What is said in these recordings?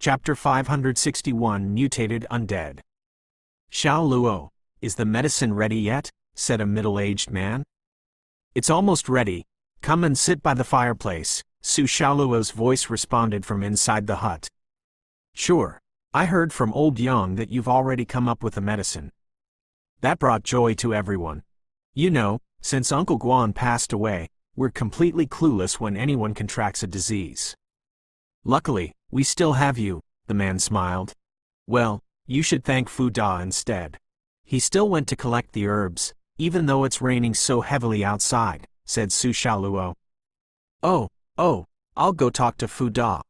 Chapter 561 Mutated Undead. Xiao Luo, is the medicine ready yet? Said a middle-aged man. It's almost ready. Come and sit by the fireplace, Su Xiaoluo's voice responded from inside the hut. Sure. I heard from old Yang that you've already come up with a medicine. That brought joy to everyone. You know, since Uncle Guan passed away, we're completely clueless when anyone contracts a disease. Luckily, we still have you, the man smiled. Well, you should thank Fu Da instead. He still went to collect the herbs, even though it's raining so heavily outside, said Su Xiaoluo. Oh, I'll go talk to Fu Da.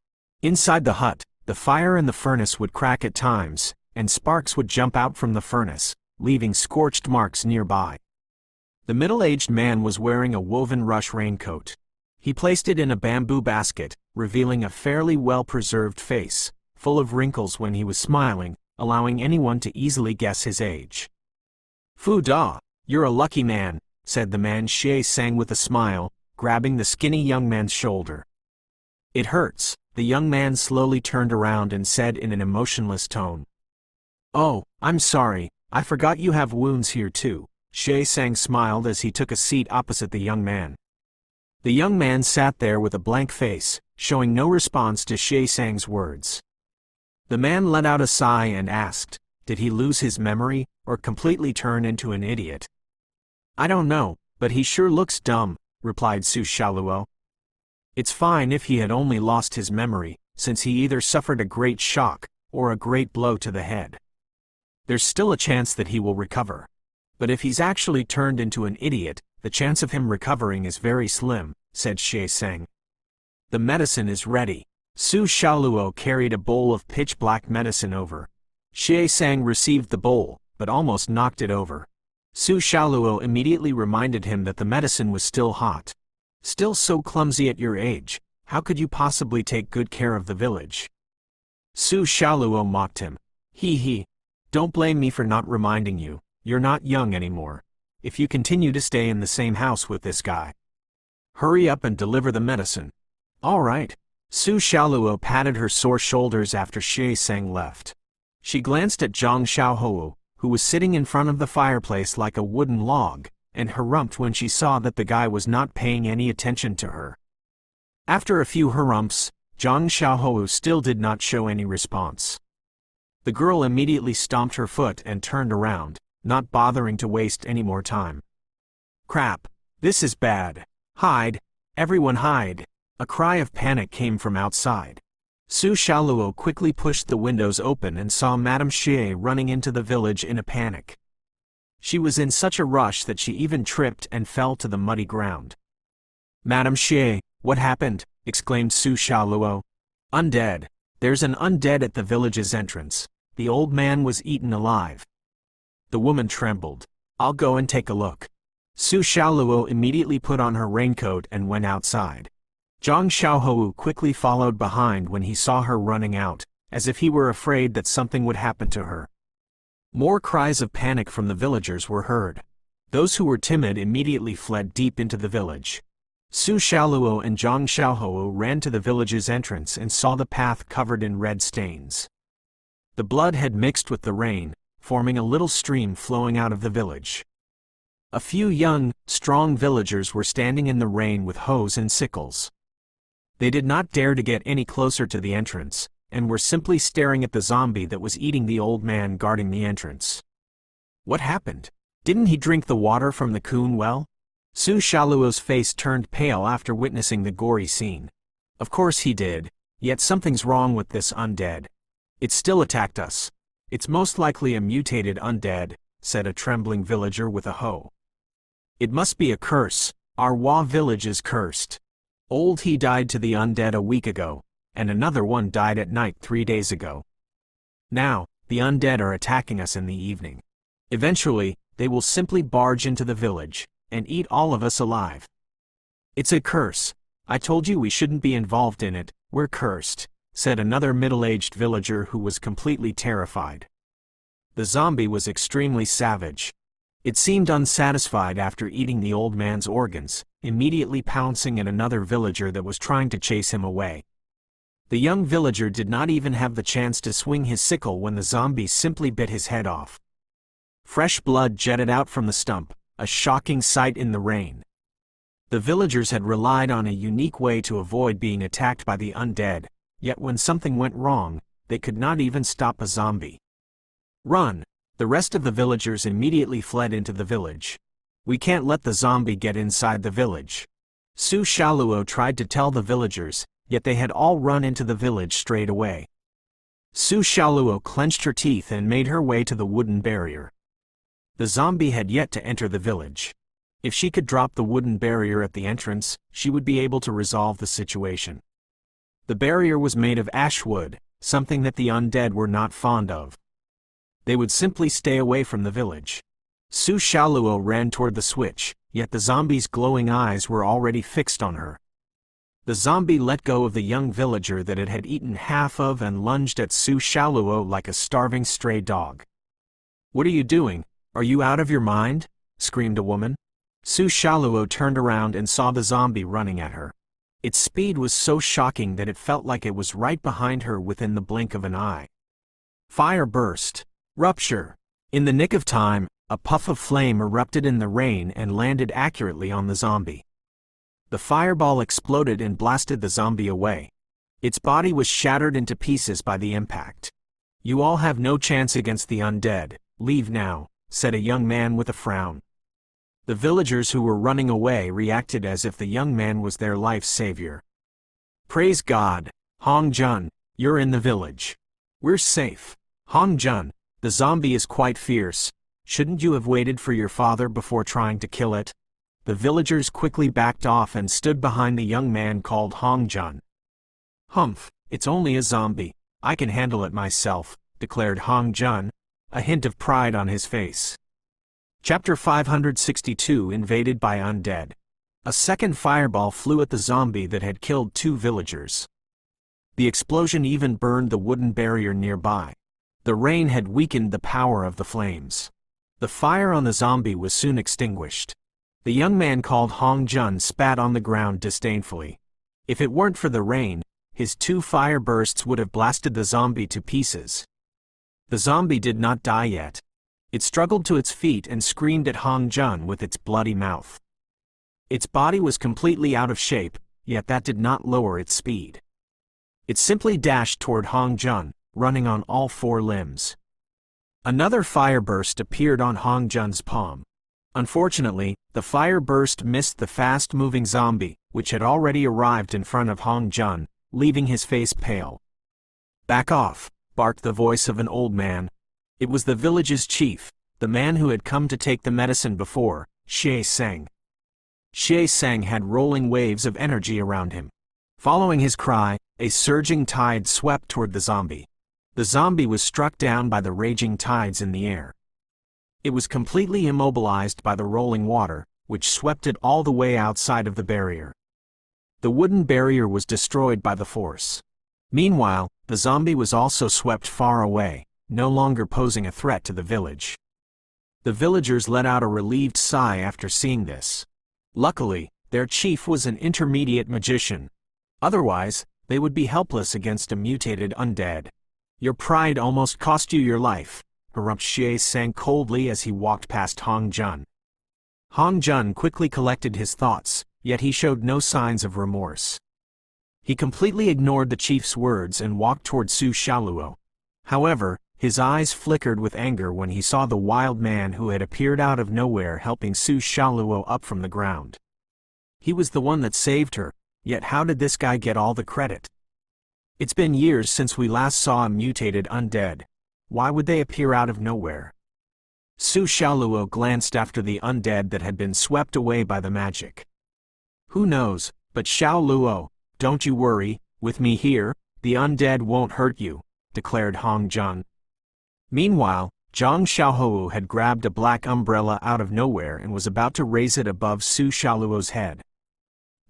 Inside the hut, the fire in the furnace would crack at times, and sparks would jump out from the furnace, leaving scorched marks nearby. The middle-aged man was wearing a woven rush raincoat. He placed it in a bamboo basket, revealing a fairly well-preserved face, full of wrinkles when he was smiling, allowing anyone to easily guess his age. Fu Da, you're a lucky man, said the man Xie sang with a smile, grabbing the skinny young man's shoulder. It hurts, the young man slowly turned around and said in an emotionless tone. Oh, I'm sorry, I forgot you have wounds here too, Xie Sang smiled as he took a seat opposite the young man. The young man sat there with a blank face, showing no response to Xie Sang's words. The man let out a sigh and asked, did he lose his memory, or completely turn into an idiot? I don't know, but he sure looks dumb, replied Su Xiaoluo. It's fine if he had only lost his memory, since he either suffered a great shock, or a great blow to the head. There's still a chance that he will recover. But if he's actually turned into an idiot, the chance of him recovering is very slim, said Xie Sang. The medicine is ready. Su Xiaoluo carried a bowl of pitch-black medicine over. Xie Sang received the bowl, but almost knocked it over. Su Xiaoluo immediately reminded him that the medicine was still hot. Still so clumsy at your age, how could you possibly take good care of the village? Su Xiaoluo mocked him. He. Don't blame me for not reminding you, you're not young anymore. If you continue to stay in the same house with this guy. Hurry up and deliver the medicine. All right. Su Xiaoluo patted her sore shoulders after Xie Sang left. She glanced at Zhang Xiaohou, who was sitting in front of the fireplace like a wooden log, and harumphed when she saw that the guy was not paying any attention to her. After a few harumphs, Zhang Xiaohou still did not show any response. The girl immediately stomped her foot and turned around, not bothering to waste any more time. Crap, this is bad. Hide, everyone hide. A cry of panic came from outside. Su Xiaoluo quickly pushed the windows open and saw Madame Xie running into the village in a panic. She was in such a rush that she even tripped and fell to the muddy ground. Madame Xie, what happened? Exclaimed Su Xiaoluo. Undead. There's an undead at the village's entrance. The old man was eaten alive. The woman trembled. I'll go and take a look. Su Xiaoluo immediately put on her raincoat and went outside. Zhang Xiaohou quickly followed behind when he saw her running out, as if he were afraid that something would happen to her. More cries of panic from the villagers were heard. Those who were timid immediately fled deep into the village. Su Xiaoluo and Zhang Xiaohou ran to the village's entrance and saw the path covered in red stains. The blood had mixed with the rain, forming a little stream flowing out of the village. A few young, strong villagers were standing in the rain with hoes and sickles. They did not dare to get any closer to the entrance, and were simply staring at the zombie that was eating the old man guarding the entrance. What happened? Didn't he drink the water from the Kun well? Su Xiaoluo's face turned pale after witnessing the gory scene. Of course he did, yet something's wrong with this undead. It still attacked us. It's most likely a mutated undead, said a trembling villager with a hoe. It must be a curse. Our Wa village is cursed. Old he died to the undead a week ago, and another one died at night 3 days ago. Now, the undead are attacking us in the evening. Eventually, they will simply barge into the village, and eat all of us alive. It's a curse. I told you we shouldn't be involved in it, we're cursed, said another middle-aged villager who was completely terrified. The zombie was extremely savage. It seemed unsatisfied after eating the old man's organs, immediately pouncing at another villager that was trying to chase him away. The young villager did not even have the chance to swing his sickle when the zombie simply bit his head off. Fresh blood jetted out from the stump, a shocking sight in the rain. The villagers had relied on a unique way to avoid being attacked by the undead, yet when something went wrong, they could not even stop a zombie. "Run!" The rest of the villagers immediately fled into the village. "We can't let the zombie get inside the village." Su Shaluo tried to tell the villagers, yet they had all run into the village straight away. Su Shaluo clenched her teeth and made her way to the wooden barrier. The zombie had yet to enter the village. If she could drop the wooden barrier at the entrance, she would be able to resolve the situation. The barrier was made of ash wood, something that the undead were not fond of. They would simply stay away from the village. Su Shaluo ran toward the switch, yet the zombie's glowing eyes were already fixed on her. The zombie let go of the young villager that it had eaten half of and lunged at Su Shaluo like a starving stray dog. "What are you doing? Are you out of your mind?" screamed a woman. Su Shaluo turned around and saw the zombie running at her. Its speed was so shocking that it felt like it was right behind her within the blink of an eye. Fire burst. Rupture. In the nick of time, a puff of flame erupted in the rain and landed accurately on the zombie. The fireball exploded and blasted the zombie away. Its body was shattered into pieces by the impact. "You all have no chance against the undead. Leave now," said a young man with a frown. The villagers who were running away reacted as if the young man was their life savior. "Praise God, Hong Jun, you're in the village. We're safe. Hong Jun, the zombie is quite fierce. Shouldn't you have waited for your father before trying to kill it?" The villagers quickly backed off and stood behind the young man called Hong Jun. "Humph, it's only a zombie. I can handle it myself," declared Hong Jun, a hint of pride on his face. Chapter 562 Invaded by Undead. A second fireball flew at the zombie that had killed 2 villagers. The explosion even burned the wooden barrier nearby. The rain had weakened the power of the flames. The fire on the zombie was soon extinguished. The young man called Hong Jun spat on the ground disdainfully. If it weren't for the rain, his 2 fire bursts would have blasted the zombie to pieces. The zombie did not die yet. It struggled to its feet and screamed at Hong Jun with its bloody mouth. Its body was completely out of shape, yet that did not lower its speed. It simply dashed toward Hong Jun, running on all 4 limbs. Another fire burst appeared on Hong Jun's palm. Unfortunately, the fire burst missed the fast-moving zombie, which had already arrived in front of Hong Jun, leaving his face pale. "Back off," barked the voice of an old man. It was the village's chief, the man who had come to take the medicine before, Xie Seng. Xie Seng had rolling waves of energy around him. Following his cry, a surging tide swept toward the zombie. The zombie was struck down by the raging tides in the air. It was completely immobilized by the rolling water, which swept it all the way outside of the barrier. The wooden barrier was destroyed by the force. Meanwhile, the zombie was also swept far away, no longer posing a threat to the village. The villagers let out a relieved sigh after seeing this. Luckily, their chief was an intermediate magician. Otherwise, they would be helpless against a mutated undead. "Your pride almost cost you your life," interrupted Xie Seng coldly as he walked past Hong Jun. Hong Jun quickly collected his thoughts, yet he showed no signs of remorse. He completely ignored the chief's words and walked toward Su Shaluo. However, his eyes flickered with anger when he saw the wild man who had appeared out of nowhere helping Su Shaluo up from the ground. He was the one that saved her, yet how did this guy get all the credit? "It's been years since we last saw a mutated undead. Why would they appear out of nowhere?" Su Shaluo glanced after the undead that had been swept away by the magic. "Who knows, but Xiao Luo, don't you worry, with me here, the undead won't hurt you," declared Hong Jun. Meanwhile, Zhang Xiaohou had grabbed a black umbrella out of nowhere and was about to raise it above Su Shaluo's head.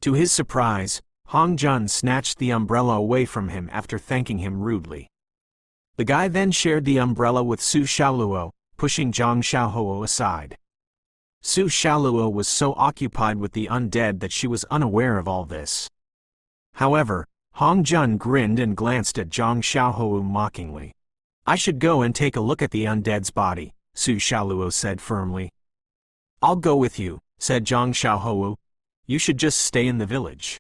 To his surprise, Hong Jun snatched the umbrella away from him after thanking him rudely. The guy then shared the umbrella with Su Shaluo, pushing Zhang Xiaohou aside. Su Shaluo was so occupied with the undead that she was unaware of all this. However, Hong Jun grinned and glanced at Zhang Xiaohou mockingly. I should go and take a look at the undead's body, Su Xiaoluo said firmly. I'll go with you, said Zhang Xiaohou. You should just stay in the village.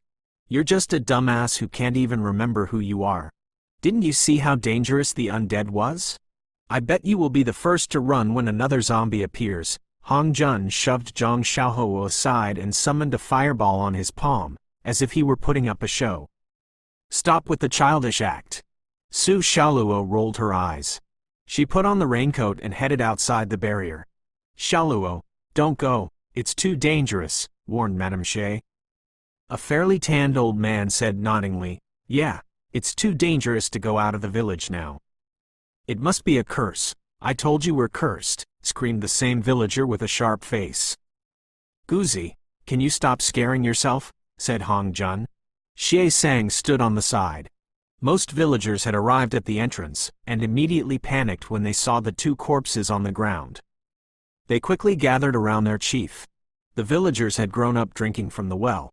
You're just a dumbass who can't even remember who you are. Didn't you see how dangerous the undead was? I bet you will be the first to run when another zombie appears. Hong Jun shoved Zhang Xiaohou aside and summoned a fireball on his palm, as if he were putting up a show. Stop with the childish act. Su Xiaoluo rolled her eyes. She put on the raincoat and headed outside the barrier. Xiaoluo, don't go, it's too dangerous, warned Madame Xie. A fairly tanned old man said noddingly, yeah, it's too dangerous to go out of the village now. It must be a curse. I told you we're cursed, screamed the same villager with a sharp face. Guzi, can you stop scaring yourself? Said Hong Jun. Xie Sang stood on the side. Most villagers had arrived at the entrance, and immediately panicked when they saw the two corpses on the ground. They quickly gathered around their chief. The villagers had grown up drinking from the well.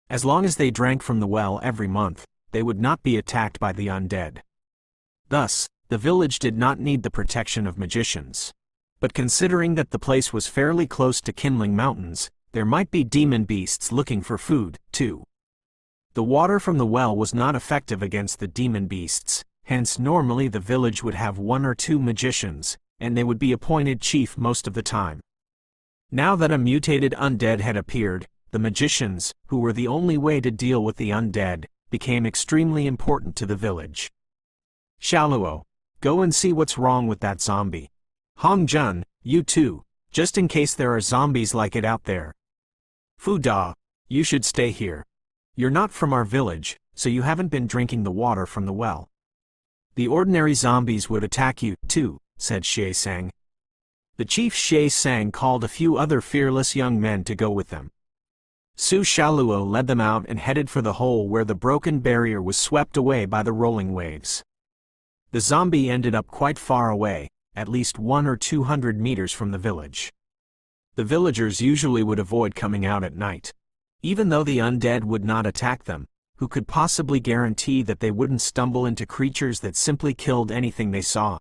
As long as they drank from the well every month, they would not be attacked by the undead. Thus, the village did not need the protection of magicians. But considering that the place was fairly close to Kindling Mountains, there might be demon beasts looking for food, too. The water from the well was not effective against the demon beasts, hence normally the village would have 1 or 2 magicians, and they would be appointed chief most of the time. Now that a mutated undead had appeared, the magicians, who were the only way to deal with the undead, became extremely important to the village. Xiaoluo, go and see what's wrong with that zombie. Hong Jun, you too, just in case there are zombies like it out there. Fu Da, you should stay here. You're not from our village, so you haven't been drinking the water from the well. The ordinary zombies would attack you, too, said Xie Sang. The chief Xie Sang called a few other fearless young men to go with them. Su Xiaoluo led them out and headed for the hole where the broken barrier was swept away by the rolling waves. The zombie ended up quite far away, at least 100 or 200 meters from the village. The villagers usually would avoid coming out at night. Even though the undead would not attack them, who could possibly guarantee that they wouldn't stumble into creatures that simply killed anything they saw?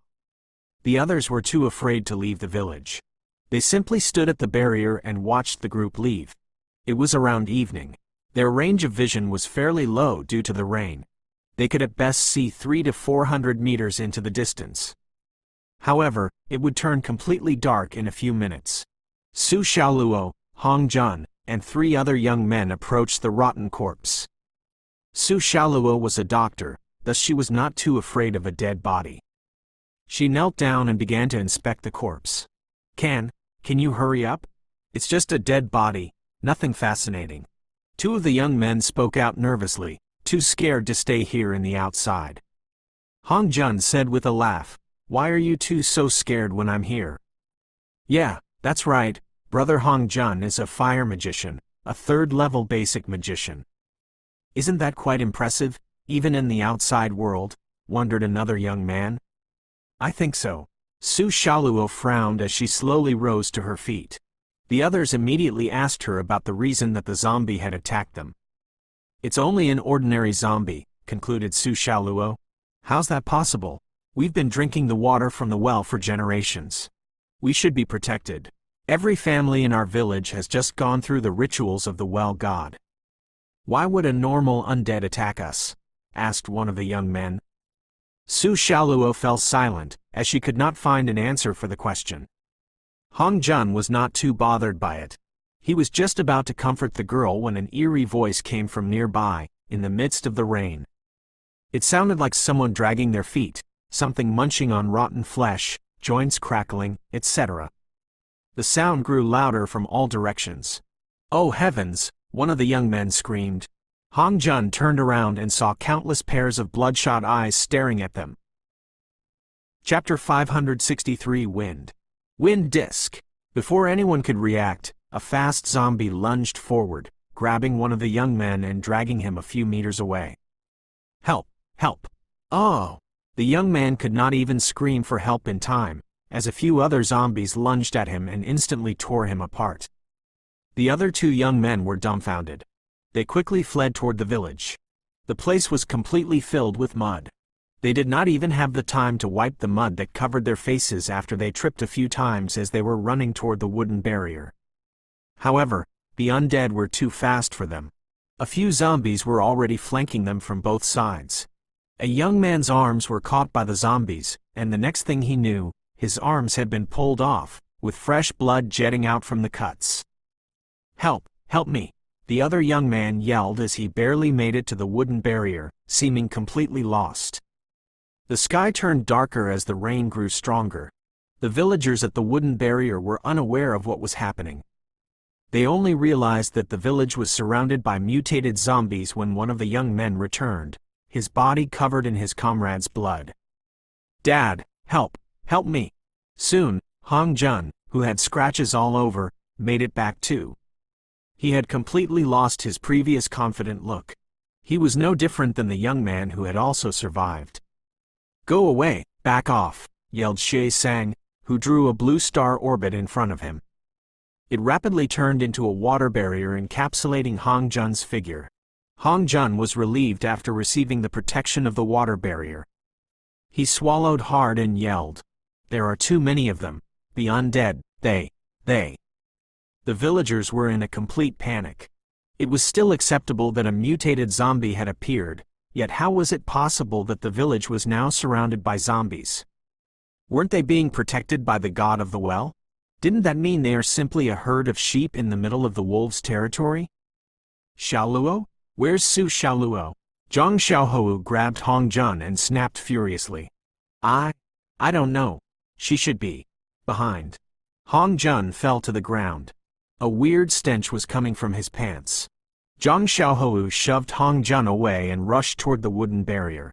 The others were too afraid to leave the village. They simply stood at the barrier and watched the group leave. It was around evening. Their range of vision was fairly low due to the rain. They could at best see 300 to 400 meters into the distance. However, it would turn completely dark in a few minutes. Su Xiaoluo, Hong Jun, and 3 other young men approached the rotten corpse. Su Xiaoluo was a doctor, thus she was not too afraid of a dead body. She knelt down and began to inspect the corpse. Can you hurry up? It's just a dead body, nothing fascinating. 2 of the young men spoke out nervously, too scared to stay here in the outside. Hong Jun said with a laugh, why are you two so scared when I'm here? Yeah, that's right. Brother Hong Jun is a fire magician, a 3rd-level basic magician. Isn't that quite impressive, even in the outside world? Wondered another young man. I think so. Su Xiaoluo frowned as she slowly rose to her feet. The others immediately asked her about the reason that the zombie had attacked them. It's only an ordinary zombie, concluded Su Xiaoluo. How's that possible? We've been drinking the water from the well for generations. We should be protected. Every family in our village has just gone through the rituals of the well god. Why would a normal undead attack us? Asked one of the young men. Su Xiaoluo fell silent, as she could not find an answer for the question. Hong Jun was not too bothered by it. He was just about to comfort the girl when an eerie voice came from nearby, in the midst of the rain. It sounded like someone dragging their feet, something munching on rotten flesh, joints crackling, etc. The sound grew louder from all directions. Oh heavens, one of the young men screamed. Hong Jun turned around and saw countless pairs of bloodshot eyes staring at them. Chapter 563 Wind. Wind Disc. Before anyone could react, a fast zombie lunged forward, grabbing one of the young men and dragging him a few meters away. Help! Help! Oh! The young man could not even scream for help in time, as a few other zombies lunged at him and instantly tore him apart. The other 2 young men were dumbfounded. They quickly fled toward the village. The place was completely filled with mud. They did not even have the time to wipe the mud that covered their faces after they tripped a few times as they were running toward the wooden barrier. However, the undead were too fast for them. A few zombies were already flanking them from both sides. A young man's arms were caught by the zombies, and the next thing he knew, his arms had been pulled off, with fresh blood jetting out from the cuts. "Help! Help me!" the other young man yelled as he barely made it to the wooden barrier, seeming completely lost. The sky turned darker as the rain grew stronger. The villagers at the wooden barrier were unaware of what was happening. They only realized that the village was surrounded by mutated zombies when one of the young men returned, his body covered in his comrade's blood. "Dad, help! Help me!" Soon, Hong Jun, who had scratches all over, made it back too. He had completely lost his previous confident look. He was no different than the young man who had also survived. "Go away, back off," yelled Xie Sang, who drew a blue star orbit in front of him. It rapidly turned into a water barrier encapsulating Hong Jun's figure. Hong Jun was relieved after receiving the protection of the water barrier. He swallowed hard and yelled, "There are too many of them. The undead, they. The villagers were in a complete panic. It was still acceptable that a mutated zombie had appeared, yet how was it possible that the village was now surrounded by zombies? Weren't they being protected by the god of the well? Didn't that mean they are simply a herd of sheep in the middle of the wolves' territory? "Xiaoluo? Where's Su Xiaoluo?" Zhang Xiaohou grabbed Hong Jun and snapped furiously. I don't know. She should be behind." Hong Jun fell to the ground. A weird stench was coming from his pants. Zhang Xiaohou shoved Hong Jun away and rushed toward the wooden barrier.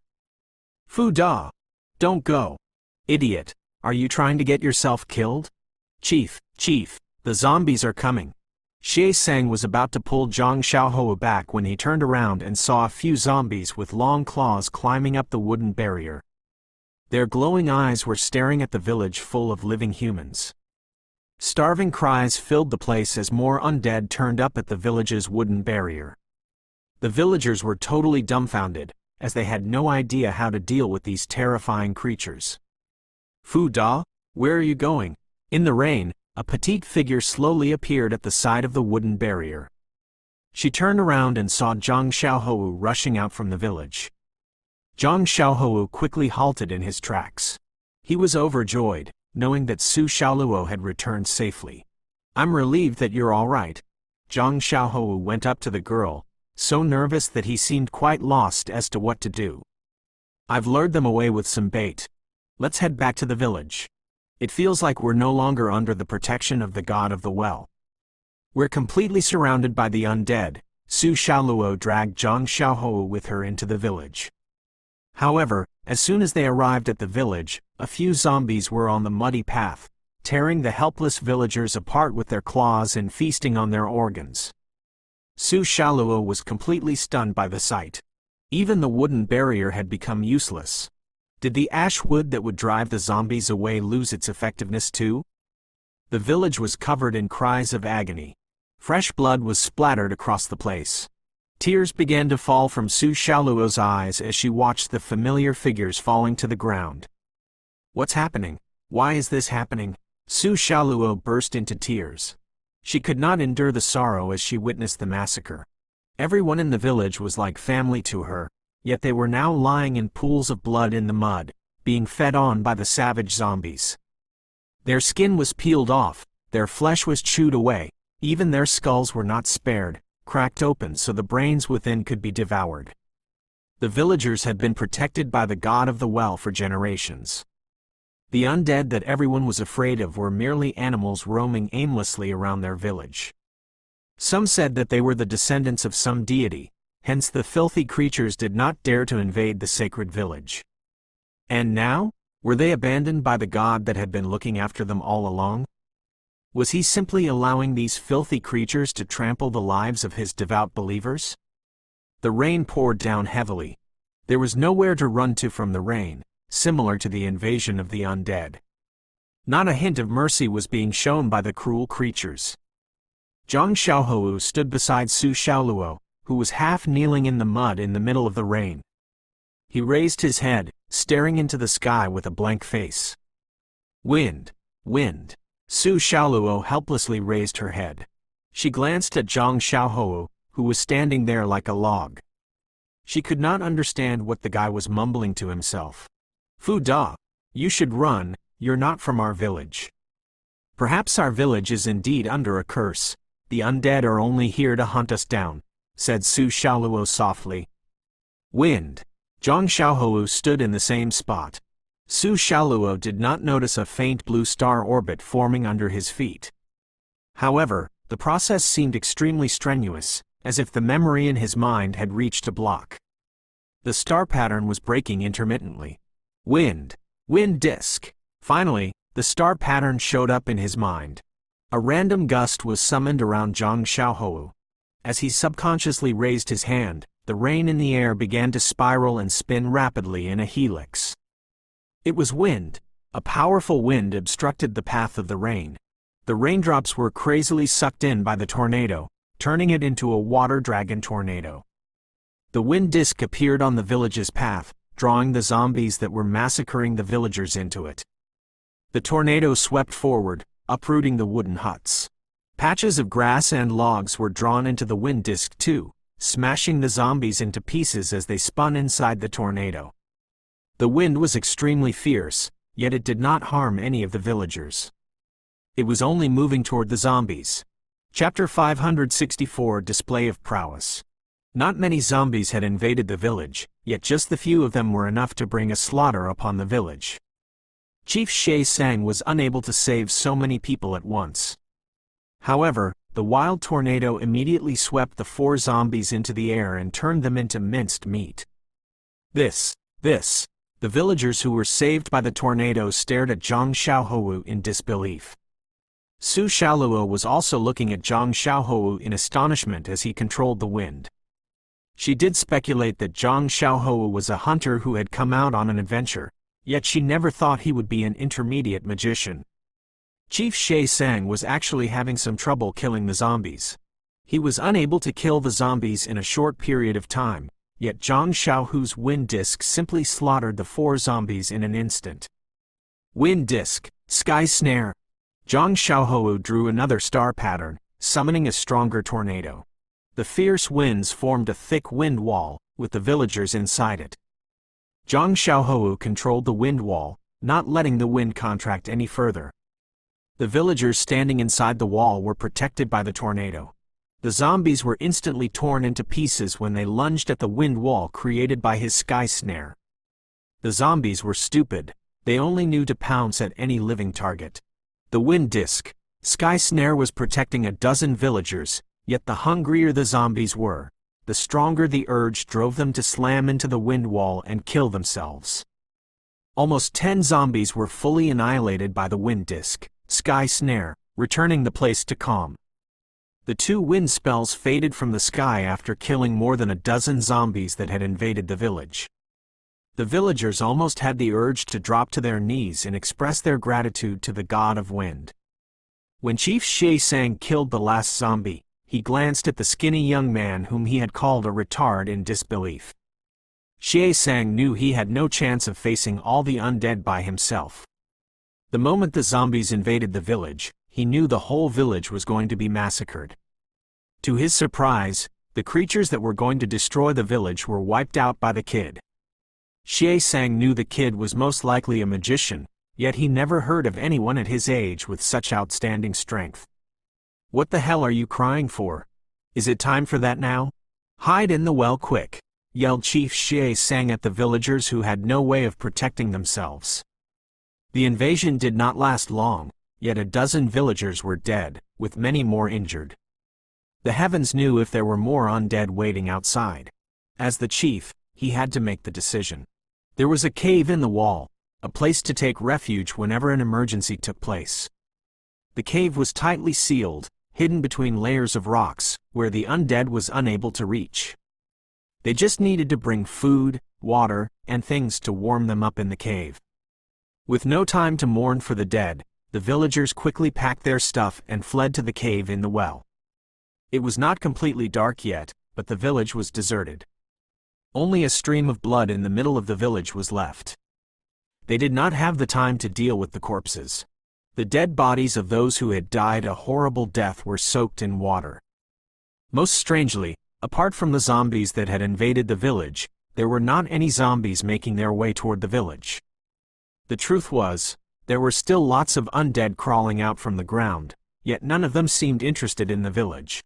"Fu Da! Don't go! Idiot! Are you trying to get yourself killed? Chief, the zombies are coming." Xie Sang was about to pull Zhang Xiaohou back when he turned around and saw a few zombies with long claws climbing up the wooden barrier. Their glowing eyes were staring at the village full of living humans. Starving cries filled the place as more undead turned up at the village's wooden barrier. The villagers were totally dumbfounded, as they had no idea how to deal with these terrifying creatures. "Fu Da, where are you going?" In the rain, a petite figure slowly appeared at the side of the wooden barrier. She turned around and saw Zhang Xiaohou rushing out from the village. Zhang Xiaohou quickly halted in his tracks. He was overjoyed, knowing that Su Xiaoluo had returned safely. "I'm relieved that you're all right." Zhang Xiaohou went up to the girl, so nervous that he seemed quite lost as to what to do. "I've lured them away with some bait. Let's head back to the village. It feels like we're no longer under the protection of the god of the well. We're completely surrounded by the undead." Su Xiaoluo dragged Zhang Xiaohou with her into the village. However, as soon as they arrived at the village, a few zombies were on the muddy path, tearing the helpless villagers apart with their claws and feasting on their organs. Su Xiaoluo was completely stunned by the sight. Even the wooden barrier had become useless. Did the ash wood that would drive the zombies away lose its effectiveness too? The village was covered in cries of agony. Fresh blood was splattered across the place. Tears began to fall from Su Xiaoluo's eyes as she watched the familiar figures falling to the ground. "What's happening? Why is this happening?" Su Xiaoluo burst into tears. She could not endure the sorrow as she witnessed the massacre. Everyone in the village was like family to her, yet they were now lying in pools of blood in the mud, being fed on by the savage zombies. Their skin was peeled off, their flesh was chewed away, even their skulls were not spared, cracked open so the brains within could be devoured. The villagers had been protected by the god of the well for generations. The undead that everyone was afraid of were merely animals roaming aimlessly around their village. Some said that they were the descendants of some deity, hence the filthy creatures did not dare to invade the sacred village. And now, were they abandoned by the god that had been looking after them all along? Was he simply allowing these filthy creatures to trample the lives of his devout believers? The rain poured down heavily. There was nowhere to run to from the rain, similar to the invasion of the undead. Not a hint of mercy was being shown by the cruel creatures. Zhang Xiaohou stood beside Su Xiaoluo, who was half kneeling in the mud in the middle of the rain. He raised his head, staring into the sky with a blank face. Wind, wind. Su Xiaoluo helplessly raised her head. She glanced at Zhang Xiaohou, who was standing there like a log. She could not understand what the guy was mumbling to himself. Fu Da, you should run, you're not from our village. Perhaps our village is indeed under a curse. The undead are only here to hunt us down, said Su Xiaoluo softly. Wind. Zhang Xiaohou stood in the same spot. Su Xiaoluo did not notice a faint blue star orbit forming under his feet. However, the process seemed extremely strenuous, as if the memory in his mind had reached a block. The star pattern was breaking intermittently. Wind. Wind disk. Finally, the star pattern showed up in his mind. A random gust was summoned around Zhang Xiaohou. As he subconsciously raised his hand, the rain in the air began to spiral and spin rapidly in a helix. It was wind. A powerful wind obstructed the path of the rain. The raindrops were crazily sucked in by the tornado, turning it into a water dragon tornado. The wind disk appeared on the village's path, drawing the zombies that were massacring the villagers into it. The tornado swept forward, uprooting the wooden huts. Patches of grass and logs were drawn into the wind disk too, smashing the zombies into pieces as they spun inside the tornado. The wind was extremely fierce, yet it did not harm any of the villagers. It was only moving toward the zombies. Chapter 564 Display of Prowess. Not many zombies had invaded the village, yet just the few of them were enough to bring a slaughter upon the village. Chief Shay Sang was unable to save so many people at once. However, the wild tornado immediately swept the 4 zombies into the air and turned them into minced meat. This. The villagers who were saved by the tornado stared at Zhang Xiaohou in disbelief. Su Xiaoluo was also looking at Zhang Xiaohou in astonishment as he controlled the wind. She did speculate that Zhang Xiaohou was a hunter who had come out on an adventure, yet she never thought he would be an intermediate magician. Chief Shay Sang was actually having some trouble killing the zombies. He was unable to kill the zombies in a short period of time, yet Zhang Xiaohu's wind disk simply slaughtered the 4 zombies in an instant. Wind disk, sky snare. Zhang Xiaohou drew another star pattern, summoning a stronger tornado. The fierce winds formed a thick wind wall, with the villagers inside it. Zhang Xiaohou controlled the wind wall, not letting the wind contract any further. The villagers standing inside the wall were protected by the tornado. The zombies were instantly torn into pieces when they lunged at the wind wall created by his sky snare. The zombies were stupid, they only knew to pounce at any living target. The wind disk, sky snare was protecting a dozen villagers, yet the hungrier the zombies were, the stronger the urge drove them to slam into the wind wall and kill themselves. Almost 10 zombies were fully annihilated by the wind disk, sky snare, returning the place to calm. The 2 wind spells faded from the sky after killing more than a dozen zombies that had invaded the village. The villagers almost had the urge to drop to their knees and express their gratitude to the god of wind. When Chief Shay Sang killed the last zombie, he glanced at the skinny young man whom he had called a retard in disbelief. Shay Sang knew he had no chance of facing all the undead by himself. The moment the zombies invaded the village, he knew the whole village was going to be massacred. To his surprise, the creatures that were going to destroy the village were wiped out by the kid. Shay Sang knew the kid was most likely a magician, yet he never heard of anyone at his age with such outstanding strength. "What the hell are you crying for? Is it time for that now? Hide in the well quick," yelled Chief Shay Sang at the villagers who had no way of protecting themselves. The invasion did not last long, yet a dozen villagers were dead, with many more injured. The heavens knew if there were more undead waiting outside. As the chief, he had to make the decision. There was a cave in the wall, a place to take refuge whenever an emergency took place. The cave was tightly sealed, hidden between layers of rocks, where the undead was unable to reach. They just needed to bring food, water, and things to warm them up in the cave. With no time to mourn for the dead, the villagers quickly packed their stuff and fled to the cave in the well. It was not completely dark yet, but the village was deserted. Only a stream of blood in the middle of the village was left. They did not have the time to deal with the corpses. The dead bodies of those who had died a horrible death were soaked in water. Most strangely, apart from the zombies that had invaded the village, there were not any zombies making their way toward the village. The truth was, there were still lots of undead crawling out from the ground, yet none of them seemed interested in the village.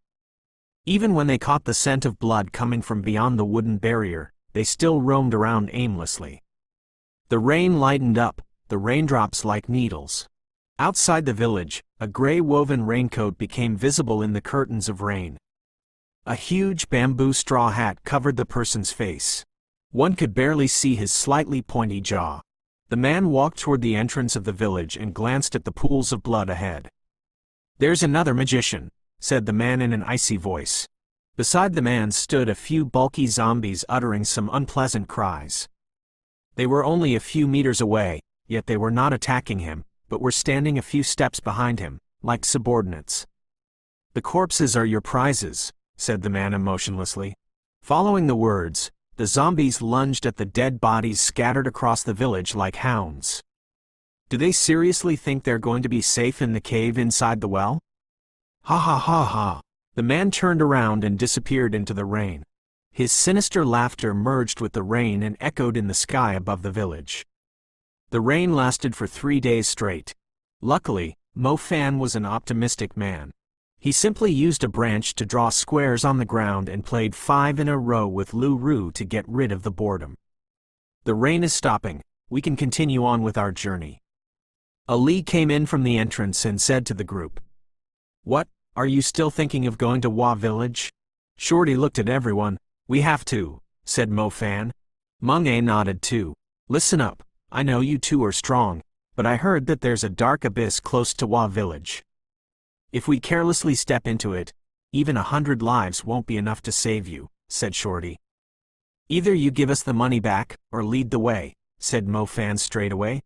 Even when they caught the scent of blood coming from beyond the wooden barrier, they still roamed around aimlessly. The rain lightened up, the raindrops like needles. Outside the village, a gray woven raincoat became visible in the curtains of rain. A huge bamboo straw hat covered the person's face. One could barely see his slightly pointy jaw. The man walked toward the entrance of the village and glanced at the pools of blood ahead. "There's another magician," said the man in an icy voice. Beside the man stood a few bulky zombies uttering some unpleasant cries. They were only a few meters away, yet they were not attacking him, but were standing a few steps behind him, like subordinates. "The corpses are your prizes," said the man emotionlessly. Following the words, the zombies lunged at the dead bodies scattered across the village like hounds. "Do they seriously think they're going to be safe in the cave inside the well? Ha ha ha ha!" The man turned around and disappeared into the rain. His sinister laughter merged with the rain and echoed in the sky above the village. The rain lasted for 3 days straight. Luckily, Mo Fan was an optimistic man. He simply used a branch to draw squares on the ground and played 5 in a row with Lu Ru to get rid of the boredom. "The rain is stopping, we can continue on with our journey." Ali came in from the entrance and said to the group, "What, are you still thinking of going to Wa Village?" Shorty looked at everyone. "We have to," said Mo Fan. Mung A nodded too. "Listen up, I know you two are strong, but I heard that there's a dark abyss close to Wa Village. If we carelessly step into it, even 100 lives won't be enough to save you," said Shorty. "Either you give us the money back, or lead the way," said Mo Fan straight away.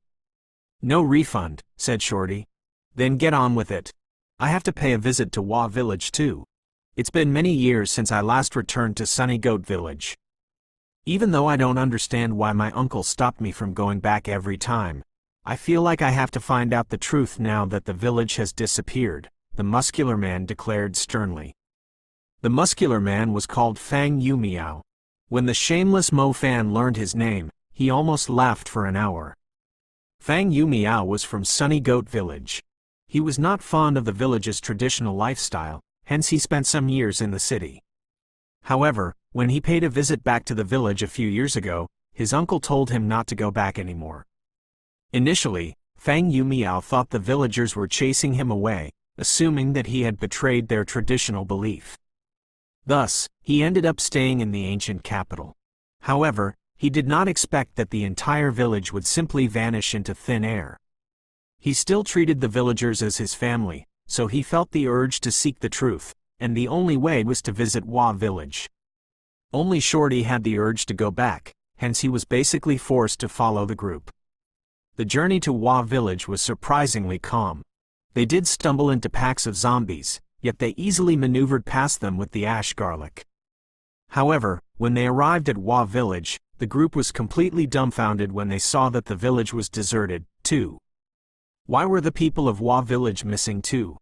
"No refund," said Shorty. "Then get on with it. I have to pay a visit to Wa Village too. It's been many years since I last returned to Sunny Goat Village. Even though I don't understand why my uncle stopped me from going back every time, I feel like I have to find out the truth now that the village has disappeared," the muscular man declared sternly. The muscular man was called Fang Yu Miao. When the shameless Mo Fan learned his name, he almost laughed for an hour. Fang Yu Miao was from Sunny Goat Village. He was not fond of the village's traditional lifestyle, hence he spent some years in the city. However, when he paid a visit back to the village a few years ago, his uncle told him not to go back anymore. Initially, Fang Yu Miao thought the villagers were chasing him away, assuming that he had betrayed their traditional belief. Thus, he ended up staying in the ancient capital. However, he did not expect that the entire village would simply vanish into thin air. He still treated the villagers as his family, so he felt the urge to seek the truth, and the only way was to visit Wa Village. Only Shorty had the urge to go back, hence he was basically forced to follow the group. The journey to Wa Village was surprisingly calm. They did stumble into packs of zombies, yet they easily maneuvered past them with the ash garlic. However, when they arrived at Wa Village, the group was completely dumbfounded when they saw that the village was deserted, too. Why were the people of Wa Village missing too?